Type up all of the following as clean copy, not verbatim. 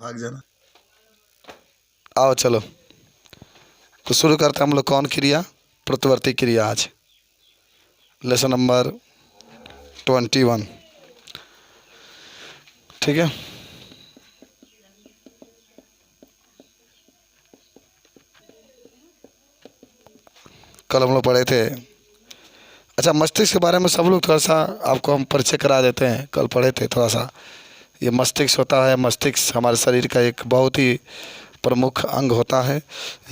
भाग जाना। आओ चलो, तो शुरू करते हैं हम लोग। कौन क्रिया? प्रतिवर्ती क्रिया। आज लेसन नंबर 21। ठीक है। कल हम लोग पढ़े थे, अच्छा मस्तिष्क के बारे में सब लोग थोड़ा सा आपको हम परिचय करा देते हैं। कल पढ़े थे थोड़ा सा। ये मस्तिष्क होता है, मस्तिष्क हमारे शरीर का एक बहुत ही प्रमुख अंग होता है।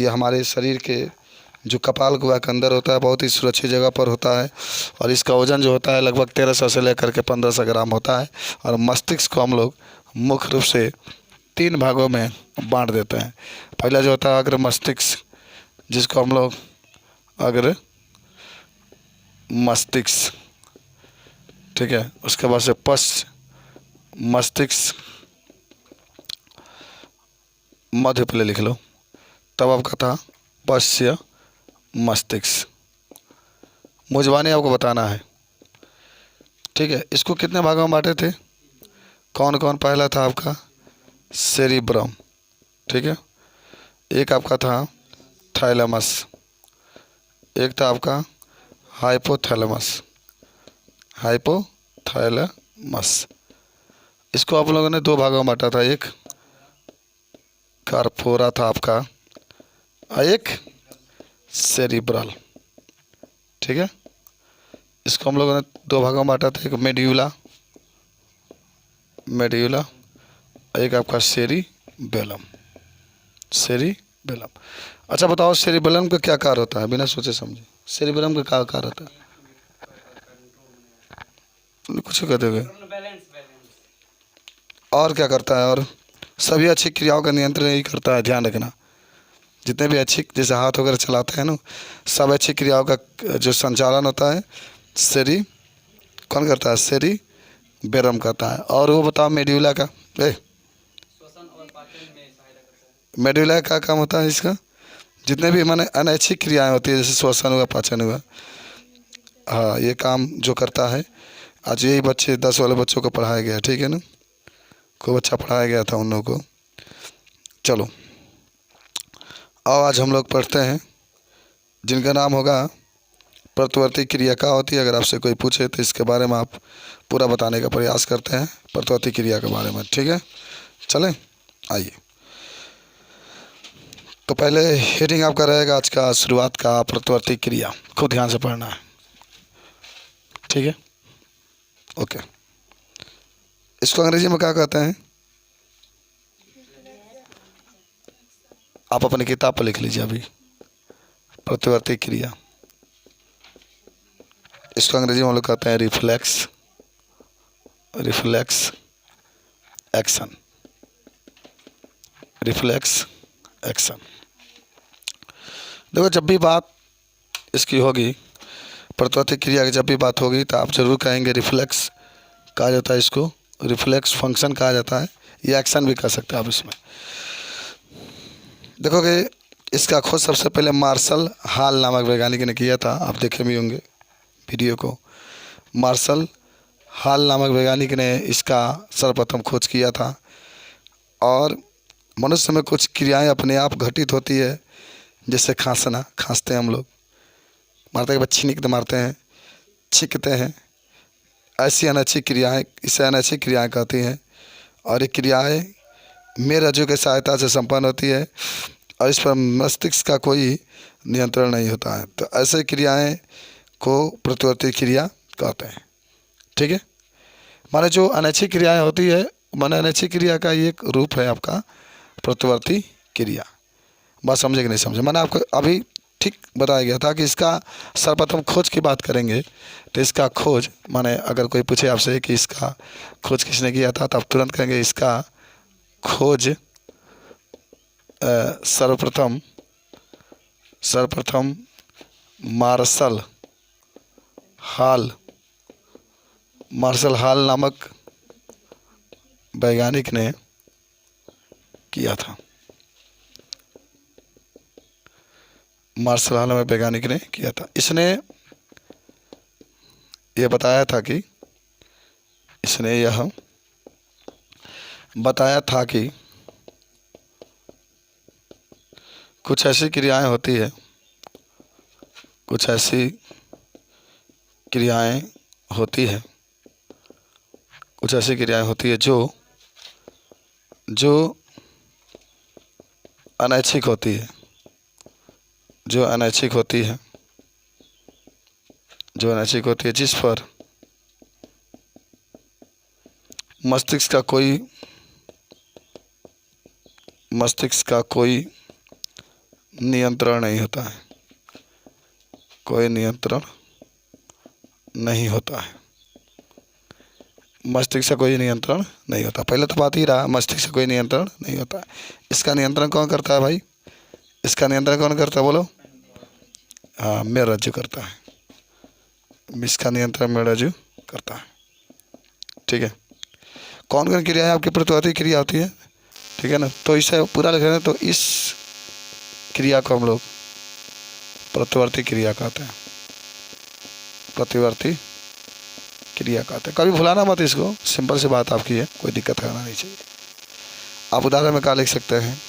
ये हमारे शरीर के जो कपाल गुहा के अंदर होता है, बहुत ही सुरक्षित जगह पर होता है। और इसका वजन जो होता है लगभग 1300 से लेकर के 1500 ग्राम होता है। और मस्तिष्क को हम लोग मुख्य रूप से 3 भागों में बांट देते हैं। पहला जो होता है अग्र मस्तिष्क, जिसको हम लोग अग्र मस्तिष्क, ठीक है। उसके बाद से पश्च मस्तिष्क, मध्य पहले लिख लो, तब आपका था पश्च मस्तिष्क। मुझबानी आपको बताना है, ठीक है। इसको कितने भागों में बांटे थे? कौन कौन? पहला था आपका सेरिब्रम, ठीक है। एक आपका था थैलेमस, एक था आपका हाइपोथैलेमस, हाइपोथैलेमस। इसको आप लोगों ने 2 भागों में बांटा था, एक कार्पोरा था आपका और एक सेरिब्रल, ठीक है। इसको हम लोगों ने 2 भागों में बांटा था, एक मेड्यूला, मेड्यूला, एक आपका सेरिबेलम, सेरिबेलम। अच्छा बताओ, सेरिबेलम का क्या कार्य होता है? बिना सोचे समझे सेरिबेलम का क्या कार्य होता है? कुछ कहते हुए और क्या करता है? और सभी अच्छी क्रियाओं का नियंत्रण यही करता है, ध्यान रखना। जितने भी अच्छी, जैसे हाथ वगैरह चलाते हैं ना, सब अच्छी क्रियाओं का जो संचालन होता है सेरी कौन करता है? सेरी बेरम करता है। और वो बताओ मेड्यूला का, मेड्यूला का काम होता है इसका, जितने भी माने अनैच्छिक क्रियाएं होती है, जैसे श्वसन हुआ, पाचन हुआ, हाँ ये काम जो करता है। आज यही बच्चे 10 वाले बच्चों को पढ़ाया गया, ठीक है ना। खूब अच्छा पढ़ाया गया था उन लोगों को। चलो आओ आज हम लोग पढ़ते हैं जिनका नाम होगा प्रतिवर्ती क्रिया। क्या होती है? अगर आपसे कोई पूछे तो इसके बारे में आप पूरा बताने का प्रयास करते हैं, प्रतिवर्ती क्रिया के बारे में, ठीक है। चलें, आइए। तो पहले हेडिंग आपका रहेगा आज का शुरुआत का, प्रतिवर्ती क्रिया। खूब ध्यान से पढ़ना है, ठीक है। ओके। इसको अंग्रेजी में क्या कहते हैं? आप अपनी किताब पर लिख लीजिए अभी, प्रतिवर्ती क्रिया। इसको अंग्रेजी में हम लोग कहते हैं reflex, reflex action, reflex action. देखो जब भी बात इसकी होगी, प्रतिवर्ती क्रिया की जब भी बात होगी, तो आप जरूर कहेंगे रिफ्लेक्स कहा जाता है इसको, रिफ्लेक्स फंक्शन कहा जाता है, ये एक्शन भी कह सकते हैं आप इसमें। देखोगे इसका खोज सबसे पहले मार्शल हॉल नामक वैज्ञानिक ने किया था। आप देखे भी होंगे वीडियो को। मार्शल हॉल नामक वैज्ञानिक ने इसका सर्वप्रथम खोज किया था। और मनुष्य में कुछ क्रियाएं अपने आप घटित होती है, जैसे खांसना, खांसते हैं हम लोग, मारते के बाद छींक मारते हैं, छींकते हैं। ऐसी अनैच्छिक क्रियाएं, इसे अनैच्छिक क्रियाएं कहती हैं। और ये क्रियाएं मेरुरज्जु की सहायता से संपन्न होती है और इस पर मस्तिष्क का कोई नियंत्रण नहीं होता है। तो ऐसे क्रियाएं को प्रतिवर्ती क्रिया कहते हैं, ठीक है। माने जो अनैच्छिक क्रियाएं होती है, माने अनैच्छिक क्रिया का ये एक रूप है आपका प्रतिवर्ती क्रिया। बात समझे कि नहीं समझे? मैंने आपको अभी ठीक बताया गया था कि इसका सर्वप्रथम खोज की बात करेंगे, तो इसका खोज माने अगर कोई पूछे आपसे कि इसका खोज किसने किया था, तो आप तुरंत कहेंगे इसका खोज सर्वप्रथम सर्वप्रथम मार्शल हॉल, मार्शल हॉल नामक वैज्ञानिक ने किया था। मार्शल हॉल नामक वैज्ञानिक ने किया था। इसने यह बताया था कि इसने यह बताया था कि कुछ ऐसी क्रियाएं होती है, कुछ ऐसी क्रियाएं होती है, कुछ ऐसी क्रियाएं होती है जो जो अनैच्छिक होती है, जो अनैच्छिक होती है, जो अनैच्छिक होती है, जिस पर मस्तिष्क का कोई नियंत्रण नहीं होता है, कोई नियंत्रण नहीं होता है। मस्तिष्क से कोई नियंत्रण नहीं होता। पहले तो बात ही रहा, मस्तिष्क से कोई नियंत्रण नहीं होता है। इसका नियंत्रण कौन करता है भाई? इसका नियंत्रण कौन करता है बोलो? हाँ, मेरुरज्जु करता है। इसका नियंत्रण मेरुरज्जु करता है। ठीक है। कौन कौन क्रिया है आपकी? प्रतिवर्ती क्रिया होती है, ठीक है ना। तो इसे पूरा लिख रहे हैं तो इस क्रिया को हम लोग प्रतिवर्ती क्रिया कहते हैं, प्रतिवर्ती क्रिया कहते हैं। कभी भुलाना मत इसको, सिंपल सी बात आपकी है, कोई दिक्कत करना नहीं चाहिए। आप उदाहरण में क्या लिख सकते हैं?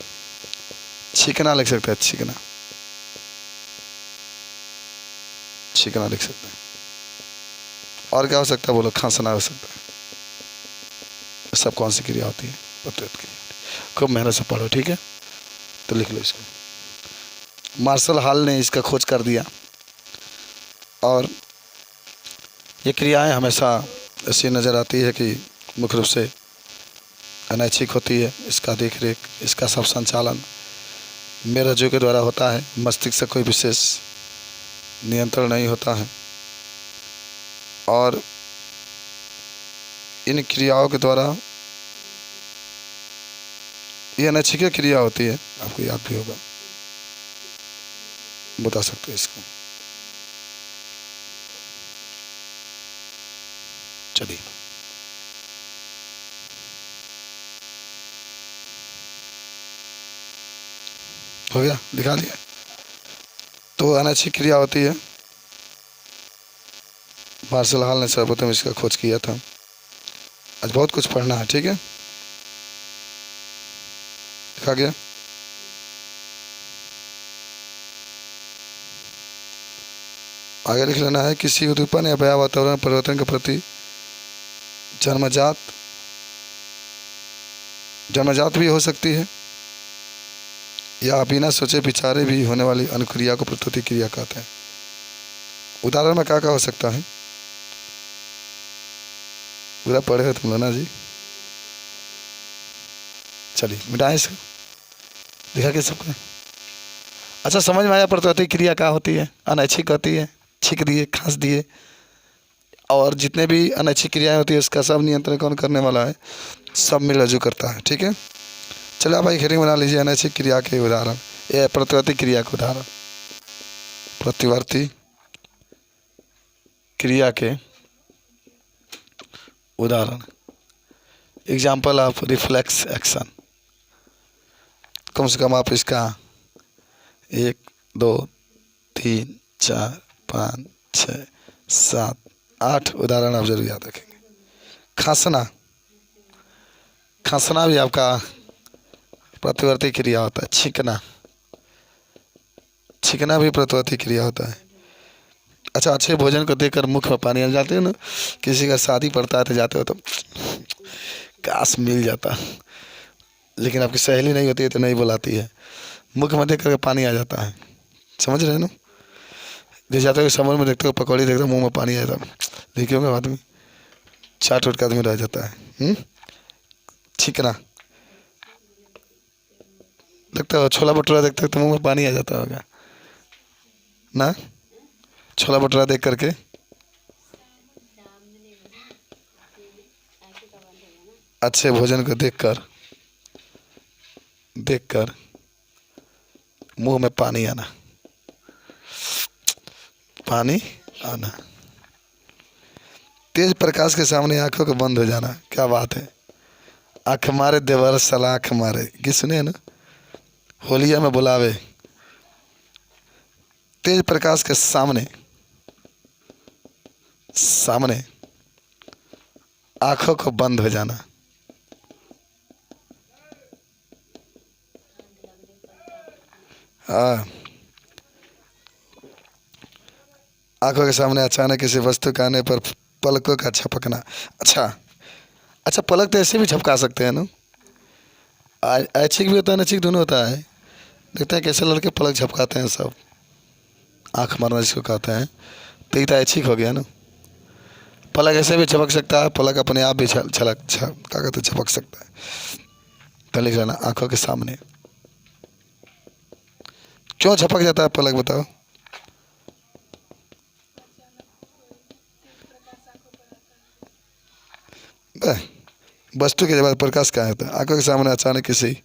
छींकना लिख सकते हैं, छींकना, छींकना लिख सकते हैं। और क्या हो सकता है बोलो? खांसना हो सकता है। सब कौन सी क्रिया होती है? प्रतिवर्ती क्रिया। खूब मेहनत से पढ़ो, ठीक है। तो लिख लो इसको। मार्शल हॉल ने इसका खोज कर दिया और ये क्रियाएं हमेशा ऐसी नज़र आती है कि मुख्य रूप से अनैच्छिक होती है। इसका देख रेख, इसका सब संचालन मेरुरज्जु के द्वारा होता है। मस्तिष्क से कोई विशेष नियंत्रण नहीं होता है और इन क्रियाओं के द्वारा ये अनैच्छिक क्रिया होती है। आपको याद भी होगा, बता सकते हैं इसको। चलिए, हो गया, दिखा दिया। तो अनैच्छिक क्रिया होती है। मार्शल हॉल ने सर्वप्रथम इसका खोज किया था। आज बहुत कुछ पढ़ना है, ठीक है। लिखा गया। आगे लिख लेना है, किसी उद्दीपन या भया वातावरण परिवर्तन के प्रति जन्मजात भी हो सकती है या बिना सोचे विचारे भी होने वाली अनुक्रिया को प्रतिवर्ती क्रिया कहते हैं। उदाहरण में क्या क्या हो सकता है? पूरा पढ़े हो तुम लोग ना जी। चलिए मिटाएं इसको, लिखा के सबको। अच्छा, समझ में आया प्रतिवर्ती क्रिया क्या होती है? अनैच्छिक होती है, छींक दिए, खांस दिए, और जितने भी अनैच्छिक क्रियाएं होती है उसका सब नियंत्रण कौन करने वाला है? सब मेरुरज्जु करता है, ठीक है। चलो आप हेडिंग बना लीजिए, अनैच्छिक क्रिया के उदाहरण, ये प्रतिवर्ती क्रिया के उदाहरण। प्रतिवर्ती क्रिया के उदाहरण, एग्जाम्पल ऑफ रिफ्लेक्स एक्शन। कम से कम आप इसका 1 2 3 4 5 6 7 8 उदाहरण आप जरूर याद रखेंगे। खांसना, खांसना भी आपका प्रतिवर्ती क्रिया होता है। छींकना, छींकना भी प्रतिवर्ती क्रिया होता है। अच्छा, अच्छे भोजन को देखकर मुख में पानी आ जाते हैं ना। किसी का शादी पड़ता है तो जाते हो तो काश मिल जाता, लेकिन आपकी सहेली नहीं होती है तो नहीं बुलाती है, मुख में देख करके पानी आ जाता है। समझ रहे हैं ना? जैसे जाते हो समर में देखते हो पकौड़ी देखते हो मुंह में पानी आ जाता, देखिए होगा आदमी, चाट उट का आदमी रह जाता है। छींकना, देखते हो छोला भटूरा देखते हो तो मुंह में पानी आ जाता होगा ना, छोला भटूरा देख करके। अच्छे भोजन को देखकर देखकर मुंह में पानी आना, पानी आना। तेज प्रकाश के सामने आंखों को बंद हो जाना, क्या बात है। आंख मारे देवर साला आंख मारे, ये सुने ना, होलिया में बुलावे। तेज प्रकाश के सामने सामने आंखों को बंद हो जाना, हाँ, आंखों के सामने अचानक किसी वस्तु के आने पर पलकों का झपकना। अच्छा, अच्छा, पलक तो ऐसे भी झपका सकते हैं ना। ऐच्छिक भी होता है, नैच्छिक दोनों होता है। देखते हैं कैसे लड़के पलक झपकाते हैं सब, आंख मारना जिसको कहते हैं। तो ये तो ऐच्छिक हो गया ना। पलक ऐसे भी झपक सकता है, पलक अपने आप भी झलक क्या कहते हैं, झपक सकता है। तो लिख लेना आंखों के सामने। क्यों झपक जाता है पलक, बताओ। वस्तु के बाद प्रकाश क्या होता है? आंखों के सामने अचानक किसी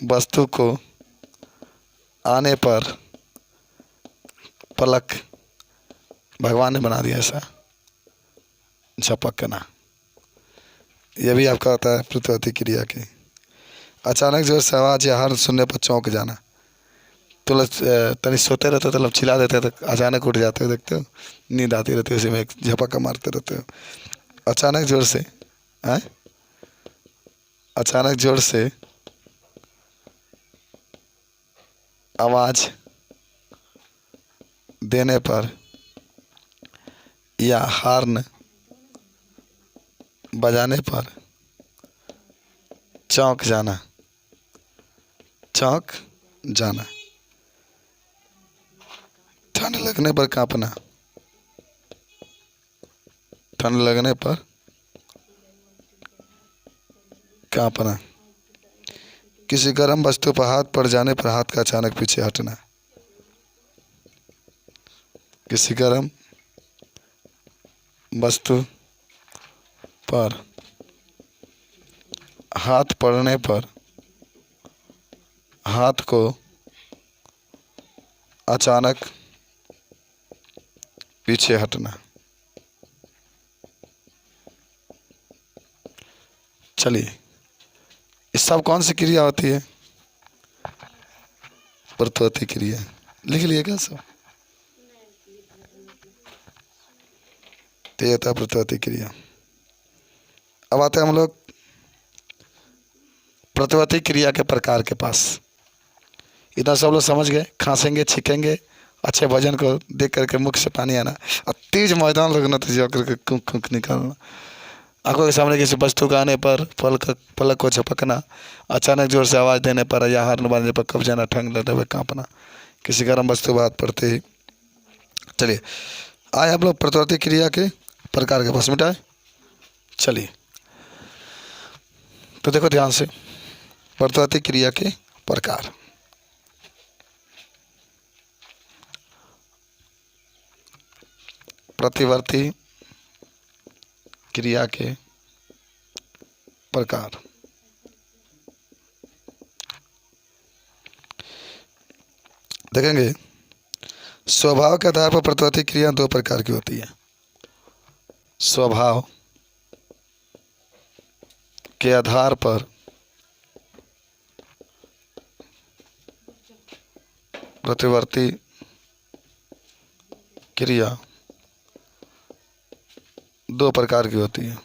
वस्तु को आने पर पलक, भगवान ने बना दिया ऐसा झपकना। यह भी आपका होता है प्रतिवर्ती क्रिया की। अचानक जोर से आवाज़ या हर सुनने पर चौंक जाना। तो तनी सोते रहते तो चिल्ला देते तो अचानक उठ जाते हो, देखते हो नींद आती रहती है, उसी में एक झपक्का मारते रहते हो। अचानक जोर से है, अचानक जोर से आवाज़ देने पर या हॉर्न बजाने पर चौंक जाना, चौंक जाना। ठंड लगने पर कांपना, ठंड लगने पर कांपना। किसी गर्म वस्तु पर हाथ पड़ जाने पर हाथ का अचानक पीछे हटना। किसी गर्म वस्तु पर हाथ पड़ने पर हाथ को अचानक पीछे हटना। चलिए, इस सब कौन सी क्रिया होती है? प्रतिवर्ती क्रिया। लिख लिए क्या सब? तो ये था प्रतिवर्ती क्रिया। अब आते हैं हम लोग प्रतिवर्ती क्रिया के प्रकार के पास। इतना सब लोग समझ गए, खांसेंगे छीकेंगे, अच्छे भोजन को देख करके मुख से पानी आना, और तेज मैदान लगना तो जा करके कुंक कुंक निकालना। आंखों के सामने किसी वस्तु का आने पर पलक को झपकना, अचानक जोर से आवाज़ देने पर या हॉर्न बजने पर कब जाना, ठंड लगने पर कांपना, किसी गर्म वस्तु पर हाथ पड़ते ही। चलिए, आए आप लोग प्रतिवर्ती क्रिया के प्रकार के पास, मिटाए। चलिए, तो देखो ध्यान से, प्रतिवर्ती क्रिया के प्रकार। प्रतिवर्ती क्रिया के प्रकार। देखेंगे, स्वभाव के आधार पर प्रतिवर्ती क्रिया दो प्रकार की होती है। स्वभाव के आधार पर प्रतिवर्ती क्रिया दो प्रकार की होती है।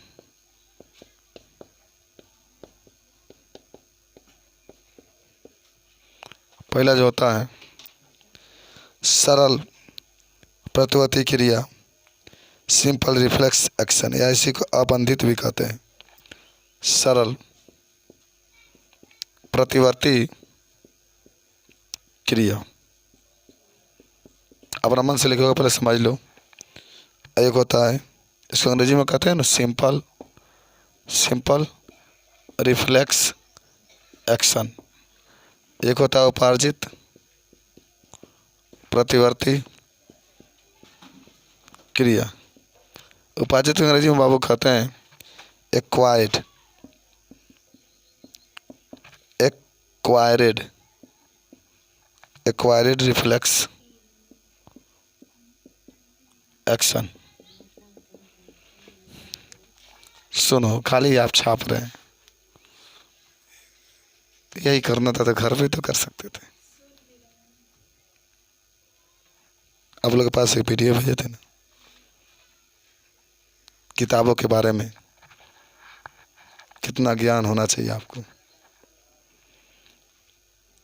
पहला जो होता है सरल प्रतिवर्ती क्रिया, सिंपल रिफ्लेक्स एक्शन, या इसी को अबंधित भी कहते हैं। सरल प्रतिवर्ती क्रिया, अपना मन से लिखोगे, पहले समझ लो। एक होता है, इसको अंग्रेजी में कहते हैं ना सिंपल, सिंपल रिफ्लेक्स एक्शन। एक होता है उपार्जित प्रतिवर्ती क्रिया। उपार्जित अंग्रेजी में बाबू कहते हैं acquired, acquired, acquired reflex action. सुनो, खाली आप छाप रहे हैं, यही करना था तो घर पे तो कर सकते थे। आप लोग के पास एक पीडीएफ भेजे थे ना किताबों के बारे में, कितना ज्ञान होना चाहिए आपको,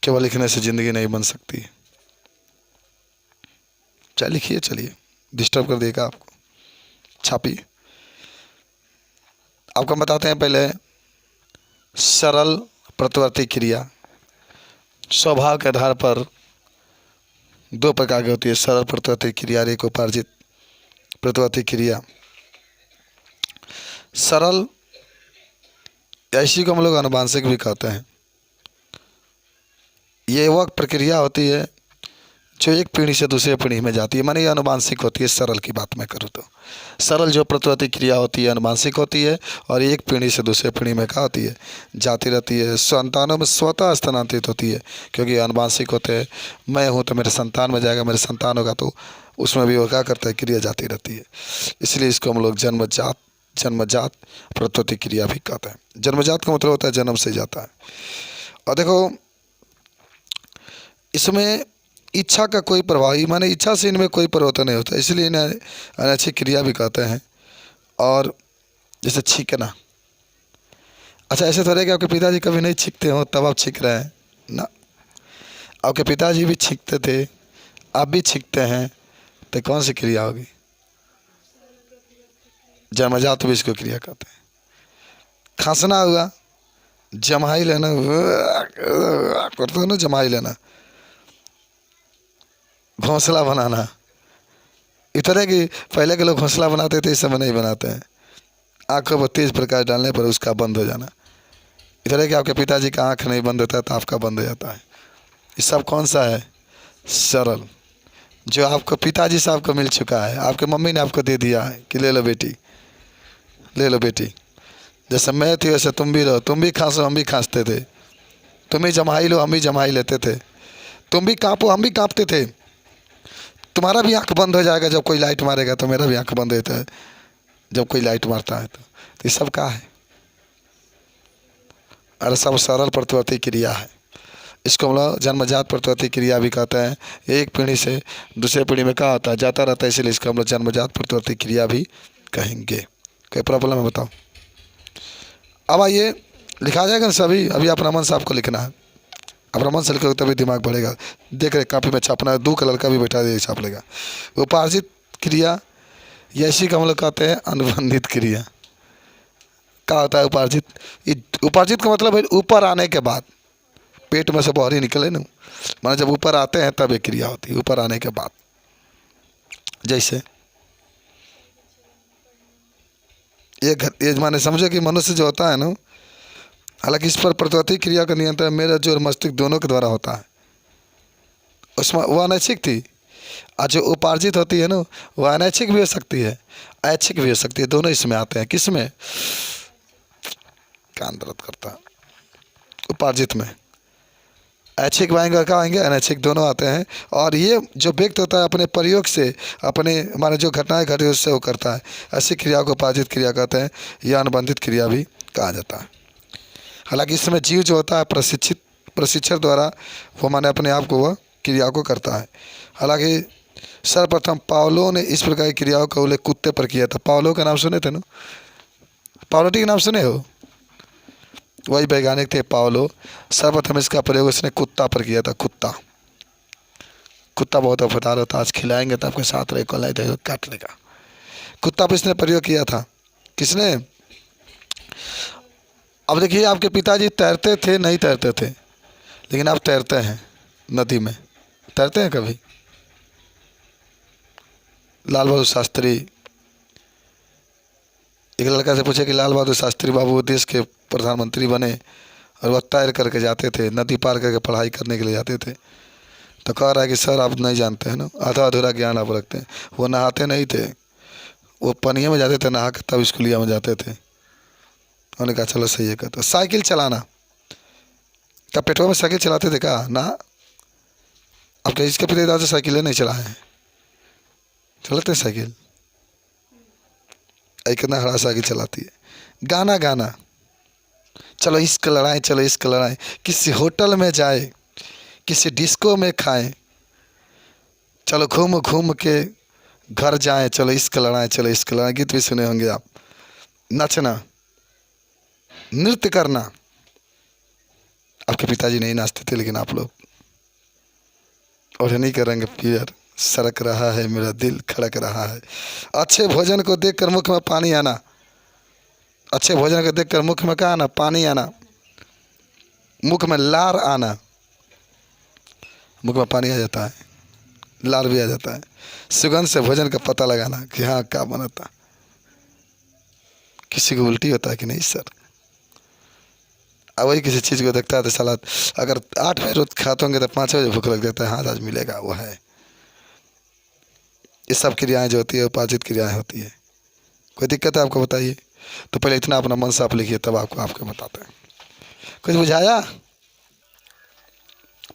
केवल लिखने से ज़िंदगी नहीं बन सकती। चाहे लिखिए, चलिए, डिस्टर्ब कर देगा आपको, छापिए। आपको हम बताते हैं पहले सरल प्रतिवर्ती क्रिया। स्वभाव के आधार पर दो प्रकार की होती है, सरल प्रतिवर्ती क्रिया और एक उपार्जित प्रतिवर्ती क्रिया। सरल ऐसी को हम लोग आनुवांशिक भी कहते हैं। ये वह प्रक्रिया होती है जो एक पीढ़ी से दूसरे पीढ़ी में जाती है, माने ये आनुवांशिक होती है। सरल की बात मैं करूँ तो सरल जो प्रतिवर्ती क्रिया होती है आनुवांशिक होती है और एक पीढ़ी से दूसरे पीढ़ी में क्या होती है, जाती रहती है। संतानों में स्वतः स्थानांतरित होती है, क्योंकि आनुवांशिक होते हैं। मैं हूँ तो मेरे संतान में जाएगा, मेरे संतान होगा तो उसमें भी वो क्या करता है, क्रिया जाती रहती है। इसलिए इसको हम लोग जन्मजात प्रतिवर्ती क्रिया भी कहते हैं। जन्मजात का मतलब होता है जन्म से जाता है। और देखो इसमें इच्छा का कोई प्रभाव ही, माने इच्छा से इनमें कोई परिवर्तन नहीं होता, इसलिए इन्हें अनैच्छिक क्रिया भी कहते हैं। और जैसे छींकना, अच्छा ऐसे थोड़ा कि आपके पिताजी कभी नहीं छींकते हो तब आप छींक रहे हैं ना, आपके पिताजी भी छींकते थे, आप भी छींकते हैं, तो कौन सी क्रिया होगी? जन्मजात भी इसको क्रिया कहते हैं। खांसना हुआ, जमाई लेना करते हो ना, जमाई लेना, घोंसला बनाना। इतना कि पहले के लोग घोंसला बनाते थे, इस समय नहीं बनाते हैं। आँखों पर तेज प्रकाश डालने पर उसका बंद हो जाना। इतना कि आपके पिताजी का आँख नहीं बंद होता है तो आपका बंद हो जाता है। ये सब कौन सा है? सरल, जो आपको पिताजी से आपको मिल चुका है, आपके मम्मी ने आपको दे दिया है कि ले लो बेटी, ले लो बेटी। जैसे मैं थी वैसे तुम भी रहो, तुम भी खांसो हम भी खांसते थे, तुम ही जमाई लो हम भी जमाई लेते थे, तुम भी कांपो हम भी कांपते थे। तुम्हारा भी आंख बंद हो जाएगा जब कोई लाइट मारेगा, तो मेरा भी आंख बंद होता है जब कोई लाइट मारता है। तो ये सब क्या है? अरे सब सरल प्रतिवर्ती क्रिया है। इसको हम लोग जन्मजात प्रतिवर्ती क्रिया भी कहते हैं। एक पीढ़ी से दूसरे पीढ़ी में क्या होता है, जाता रहता है, इसलिए इसको हम लोग जन्मजात प्रतिवर्ती क्रिया भी कहेंगे। कोई प्रॉब्लम है बताओ? अब आइए लिखा जाएगा ना सभी, अभी अपना मन से आपको लिखना है। अपना मन से लिखोगे तभी दिमाग बढ़ेगा। देख रहे कापी में छापना है, 2 कलर का भी बैठा दे छाप लेगा। उपार्जित क्रिया, ये इसी को हम लोग कहते हैं अनुबंधित क्रिया। क्या होता है उपार्जित? उपार्जित का मतलब है ऊपर आने के बाद, पेट में से बाहर ही निकले ना, माना जब ऊपर आते हैं तब एक क्रिया होती है, ऊपर आने के बाद। जैसे ये माने समझो कि मनुष्य जो होता है ना, हालांकि इस पर प्रतिवर्ती क्रिया का नियंत्रण मेरा जो मस्तिष्क दोनों के द्वारा होता है। उसमें वो अनैच्छिक थी, और जो उपार्जित होती है ना वो अनैच्छिक भी हो सकती है, ऐच्छिक भी हो सकती है, दोनों इसमें आते हैं। किस में? कान दर्द करता है। उपार्जित में ऐच्छिक आएंगे, क्या आएंगे? अनैच्छिक, दोनों आते हैं। और ये जो व्यक्त होता है अपने प्रयोग से, अपने माने जो घटनाएं घटी उससे वो करता है, ऐसी क्रिया को उपार्जित क्रिया कहते हैं, या अनुबंधित क्रिया भी कहा जाता है। हालांकि इसमें जीव जो होता है प्रशिक्षण द्वारा वो माने अपने आप को वह क्रिया को करता है। हालांकि सर्वप्रथम पावलो ने इस प्रकार की क्रियाओं का उल्लेख कुत्ते पर किया था। पावलो का नाम सुने थे ना? पावलोटी का नाम सुने हो? वही वैज्ञानिक थे पावलो। सर्वप्रथम इसका प्रयोग उसने कुत्ता पर किया था। कुत्ता बहुत वफादार होता है, आज खिलाएंगे तो आपके साथ रहे, कल आए काट लेगा। कुत्ता पर इसने प्रयोग किया था। किसने? अब देखिए आपके पिताजी तैरते थे नहीं तैरते थे, लेकिन आप तैरते हैं नदी में, तैरते हैं कभी? लाल बहादुर शास्त्री, एक लड़का से पूछे कि लाल बहादुर शास्त्री बाबू देश के प्रधानमंत्री बने और वह तैर करके जाते थे, नदी पार करके पढ़ाई करने के लिए जाते थे। तो कह रहा है कि सर आप नहीं जानते हैं ना, आधा अधूरा ज्ञान आप रखते हैं। वो नहाते नहीं थे, वो पनिया में जाते थे नहा के, तब स्कूलिया में जाते थे। उन्होंने कहा चलो सही है। कहते साइकिल चलाना, क्या पेट्रोल में साइकिल चलाते थे? कहा ना, अब तो इसके पिता से साइकिलें नहीं चलाए हैं, चलाते साइकिल, कितना हरा साइकिल चलाती है। गाना गाना, चलो इश्क लड़ाएं, चलो इश्क लड़ाएं, किसी होटल में जाए, किसी डिस्को में खाएं, चलो घूम घूम के घर जाएं, चलो इश्क लड़ाएं, चलो इश्क लड़ाएं, गीत भी सुने होंगे आप। नचना, नृत्य करना, आपके पिताजी नहीं नाचते थे, लेकिन आप लोग। और नहीं करेंगे पियर, सरक रहा है मेरा दिल, खड़क रहा है। अच्छे भोजन को देखकर मुख में पानी आना, अच्छे भोजन को देखकर मुख में क्या आना, पानी आना, मुख में लार आना, मुख में पानी आ जाता है, लार भी आ जाता है। सुगंध से भोजन का पता लगाना कि हाँ क्या बना था। किसी को उल्टी होता है कि नहीं सर, अब वही किसी चीज़ को देखता है तो सलाद, अगर 8 बजे रोज खाते होंगे तो 5 बजे भूख लग जाता है, हाँ आज मिलेगा, वो है। ये सब क्रियाएं जो होती है उपार्जित क्रियाएं होती है। कोई दिक्कत है आपको बताइए? तो पहले इतना अपना मन साफ लिखिए, तब आपको बताते हैं। कुछ बुझाया?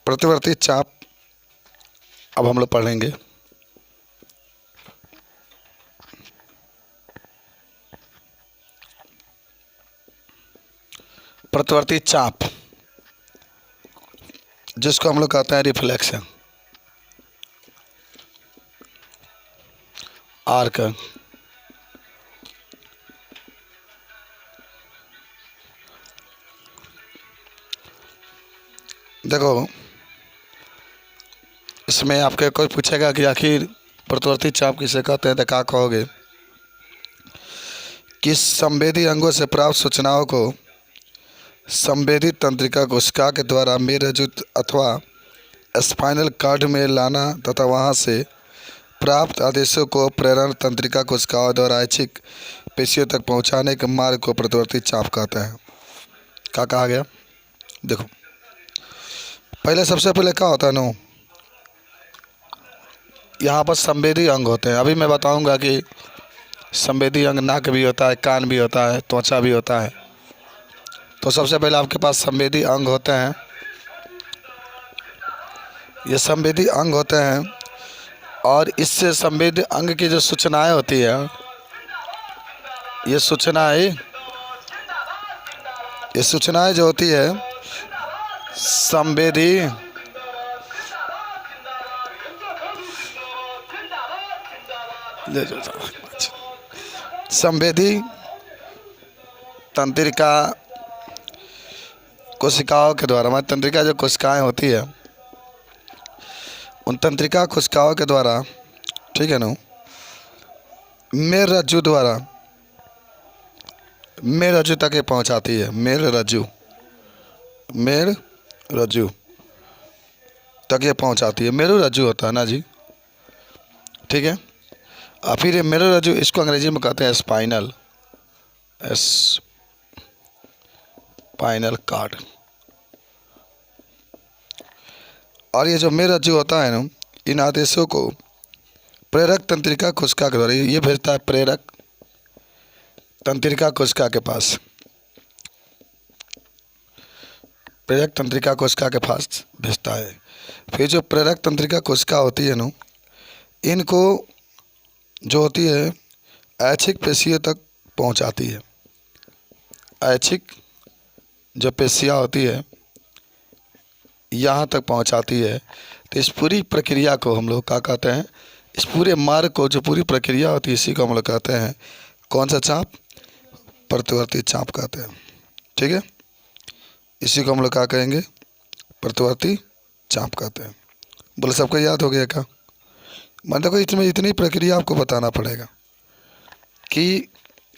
प्रतिवर्ती चाप अब हम लोग पढ़ेंगे। प्रतिवर्ती चाप, जिसको हम लोग कहते हैं रिफ्लेक्शन, आर्क। देखो, इसमें आपके कोई पूछेगा कि आखिर प्रतिवर्ती चाप किसे कहते हैं, तो क्या कहोगे कि संवेदी अंगों से प्राप्त सूचनाओं को संवेदी तंत्रिका कोशिका के द्वारा मेरुरज्जु अथवा स्पाइनल कॉर्ड में लाना तथा वहां से प्राप्त आदेशों को प्रेरण तंत्रिका कोशिकाओं द्वारा ऐच्छिक पेशियों तक पहुंचाने के मार्ग को प्रतिवर्ती चाप कहते हैं। क्या कहा गया? देखो, पहले सबसे पहले क्या होता है ना, यहाँ पर संवेदी अंग होते हैं। अभी मैं बताऊंगा कि संवेदी अंग नाक भी होता है, कान भी होता है, त्वचा भी होता है। तो सबसे पहले आपके पास संवेदी अंग होते हैं। ये संवेदी अंग होते हैं और इससे संवेदी अंग की जो सूचनाएं होती है, ये सूचनाएं जो होती है संवेदी तंत्रिका कोशिकाओं के द्वारा, हमारी तंत्रिका जो कोशिकाएं होती है, उन तंत्रिका कोशिकाओं के द्वारा, ठीक है ना, मेरुरज्जु द्वारा मेरुरज्जु तक ये पहुंचाती है। मेरुरज्जु तक ये पहुंचाती है। मेरुरज्जु होता है ना जी, ठीक है। और फिर ये मेरुरज्जु, इसको अंग्रेजी में कहते हैं स्पाइनल कॉर्ड। और ये जो मेरुरज्जु होता है ना, इन आदेशों को प्रेरक तंत्रिका कोशिका के द्वारा ये भेजता है, प्रेरक तंत्रिका कोशिका के पास, प्रेरक तंत्रिका कोशिका के पास भेजता है। फिर जो प्रेरक तंत्रिका कोशिका होती है ना, इनको जो होती है ऐच्छिक पेशियों तक पहुंचाती है। ऐच्छिक जो पेशियाँ होती है यहाँ तक पहुंचाती है। तो इस पूरी प्रक्रिया को हम लोग क्या कहते हैं, इस पूरे मार्ग को, जो पूरी प्रक्रिया होती है, इसी को हम लोग कहते हैं कौन सा चाप? प्रतिवर्ती चाप कहते हैं, ठीक है। इसी को हम लोग क्या कहेंगे? प्रतिवर्ती चाप कहते हैं। बोले सबको याद हो गया क्या? मतलब देखो, इसमें इतनी प्रक्रिया आपको बताना पड़ेगा कि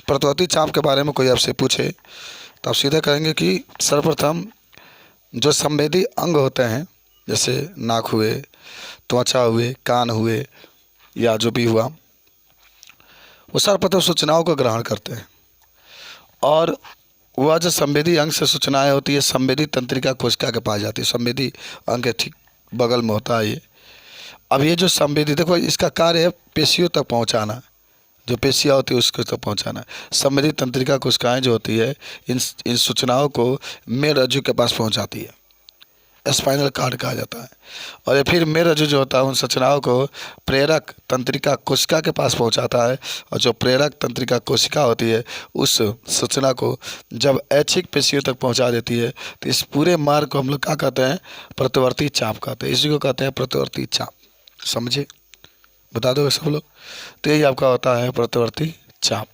प्रतिवर्ती चाप के बारे में कोई आपसे पूछे तो आप सीधे कहेंगे कि सर्वप्रथम जो संवेदी अंग होते हैं, जैसे नाक हुए, त्वचा हुए, कान हुए, या जो भी हुआ, वो सर्वप्रथम सूचनाओं को ग्रहण करते हैं। और वह जो संवेदी अंग से सूचनाएं होती है संवेदी तंत्रिका कोशिका के पास जाती है। संवेदी अंग के ठीक बगल में होता है ये। अब ये जो संवेदी, देखो इसका कार्य है पेशियों तक पहुंचाना, जो पेशियाँ होती है उसको तक पहुंचाना। संवेदी तंत्रिका कोशिकाएं जो होती है इन सूचनाओं को मेरुरज्जु के पास पहुंचाती है, स्पाइनल कॉर्ड कहा जाता है। और ये फिर मेरुरज्जु जो होता है उन सूचनाओं को प्रेरक तंत्रिका कोशिका के पास पहुंचाता है। और जो प्रेरक तंत्रिका कोशिका होती है उस सूचना को जब ऐच्छिक पेशियों तक पहुंचा देती है, तो इस पूरे मार्ग को हम लोग क्या कहते हैं? प्रतिवर्ती चाप कहते हैं। इसी को कहते हैं प्रतिवर्ती चाप। समझे? बता दो सब लोग। तो यही आपका होता है प्रतिवर्ती चाप।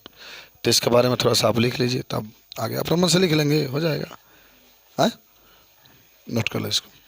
तो इसके बारे में थोड़ा सा आप लिख लीजिए, तब आगे अपने मन से लिख लेंगे, हो जाएगा। हाँ, नोट कर लो इसको।